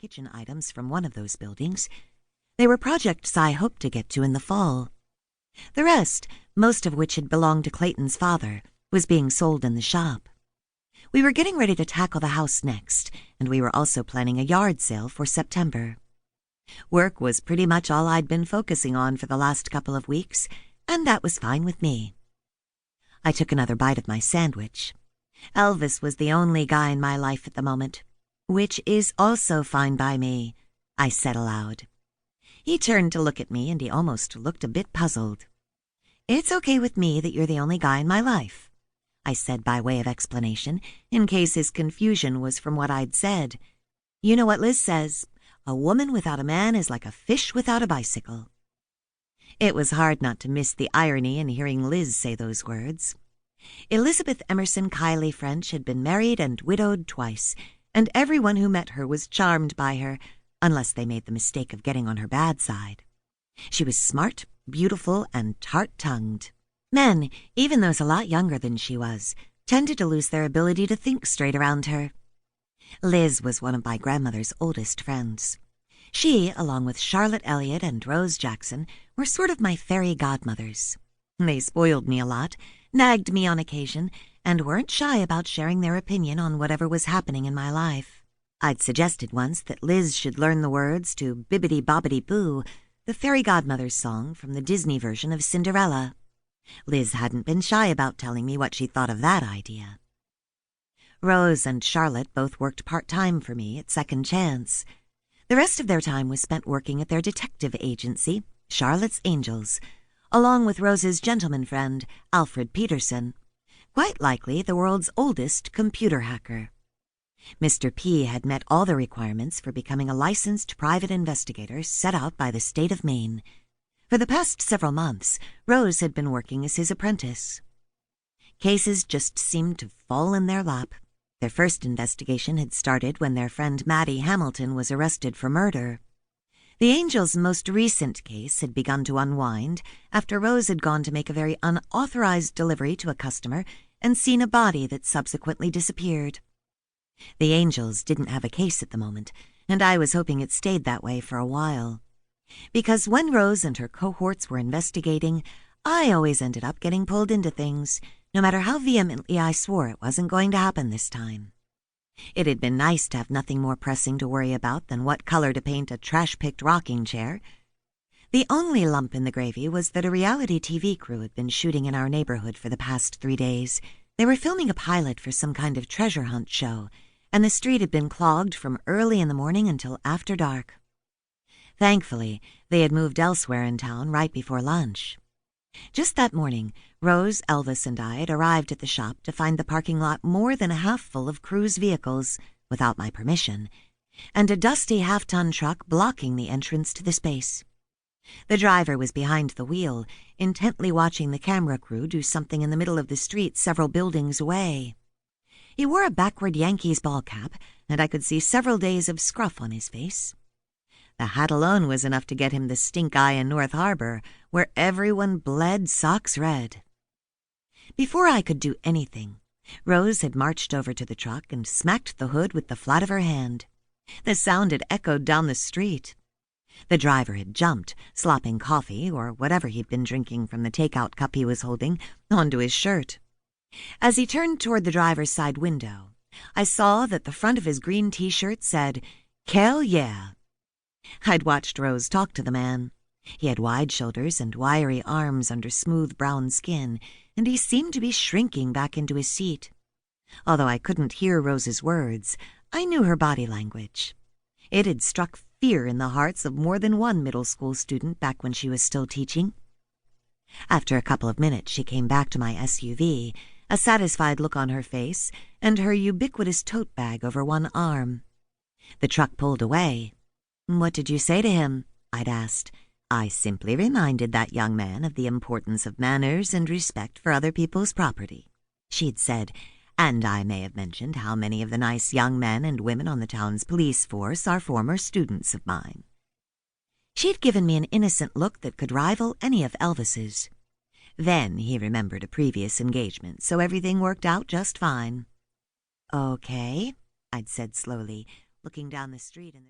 kitchen items from one of those buildings. They were projects I hoped to get to in the fall. The rest, most of which had belonged to Clayton's father, was being sold in the shop. We were getting ready to tackle the house next, and we were also planning a yard sale for September. Work was pretty much all I'd been focusing on for the last couple of weeks, and that was fine with me. I took another bite of my sandwich. Elvis was the only guy in my life at the moment, which is also fine by me, I said aloud. He turned to look at me, and he almost looked a bit puzzled. It's okay with me that you're the only guy in my life, I said by way of explanation, in case his confusion was from what I'd said. You know what Liz says, a woman without a man is like a fish without a bicycle. It was hard not to miss the irony in hearing Liz say those words. Elizabeth Emerson Kiley French had been married and widowed twice, and everyone who met her was charmed by her, unless they made the mistake of getting on her bad side. She was smart, beautiful, and tart-tongued. Men, even those a lot younger than she was, tended to lose their ability to think straight around her. Liz was one of my grandmother's oldest friends. She, along with Charlotte Elliott and Rose Jackson, were sort of my fairy godmothers. They spoiled me a lot, nagged me on occasion, and weren't shy about sharing their opinion on whatever was happening in my life. I'd suggested once that Liz should learn the words to Bibbidi Bobbidi Boo, the fairy godmother's song from the Disney version of Cinderella. Liz hadn't been shy about telling me what she thought of that idea. Rose and Charlotte both worked part-time for me at Second Chance. The rest of their time was spent working at their detective agency, Charlotte's Angels, along with Rose's gentleman friend, Alfred Peterson, quite likely the world's oldest computer hacker. Mr. P had met all the requirements for becoming a licensed private investigator set out by the state of Maine. For the past several months, Rose had been working as his apprentice. Cases just seemed to fall in their lap. Their first investigation had started when their friend Maddie Hamilton was arrested for murder. The Angels' most recent case had begun to unwind after Rose had gone to make a very unauthorized delivery to a customer and seen a body that subsequently disappeared. The Angels didn't have a case at the moment, and I was hoping it stayed that way for a while. Because when Rose and her cohorts were investigating, I always ended up getting pulled into things, no matter how vehemently I swore it wasn't going to happen this time. It had been nice to have nothing more pressing to worry about than what color to paint a trash-picked rocking chair. The only lump in the gravy was that a reality TV crew had been shooting in our neighborhood for the past 3 days. They were filming a pilot for some kind of treasure hunt show, and the street had been clogged from early in the morning until after dark. Thankfully, they had moved elsewhere in town right before lunch. Just that morning, Rose, Elvis, and I had arrived at the shop to find the parking lot more than half full of crew's vehicles, without my permission, and a dusty half-ton truck blocking the entrance to the space. The driver was behind the wheel, intently watching the camera crew do something in the middle of the street several buildings away. He wore a backward Yankees ball cap, and I could see several days of scruff on his face. The hat alone was enough to get him the stink eye in North Harbor, where everyone bled socks red. Before I could do anything, Rose had marched over to the truck and smacked the hood with the flat of her hand. The sound had echoed down the street. The driver had jumped, slopping coffee, or whatever he'd been drinking from the takeout cup he was holding, onto his shirt. As he turned toward the driver's side window, I saw that the front of his green T-shirt said, "Hell yeah." I'd watched Rose talk to the man. He had wide shoulders and wiry arms under smooth brown skin, and he seemed to be shrinking back into his seat. Although I couldn't hear Rose's words, I knew her body language. It had struck fear in the hearts of more than one middle school student back when she was still teaching. After a couple of minutes, she came back to my SUV, a satisfied look on her face, and her ubiquitous tote bag over one arm. The truck pulled away. "What did you say to him?" I'd asked. "I simply reminded that young man of the importance of manners and respect for other people's property," she'd said, "and I may have mentioned how many of the nice young men and women on the town's police force are former students of mine." She'd given me an innocent look that could rival any of Elvis's. Then he remembered a previous engagement, so everything worked out just fine. "Okay," I'd said slowly, looking down the street in the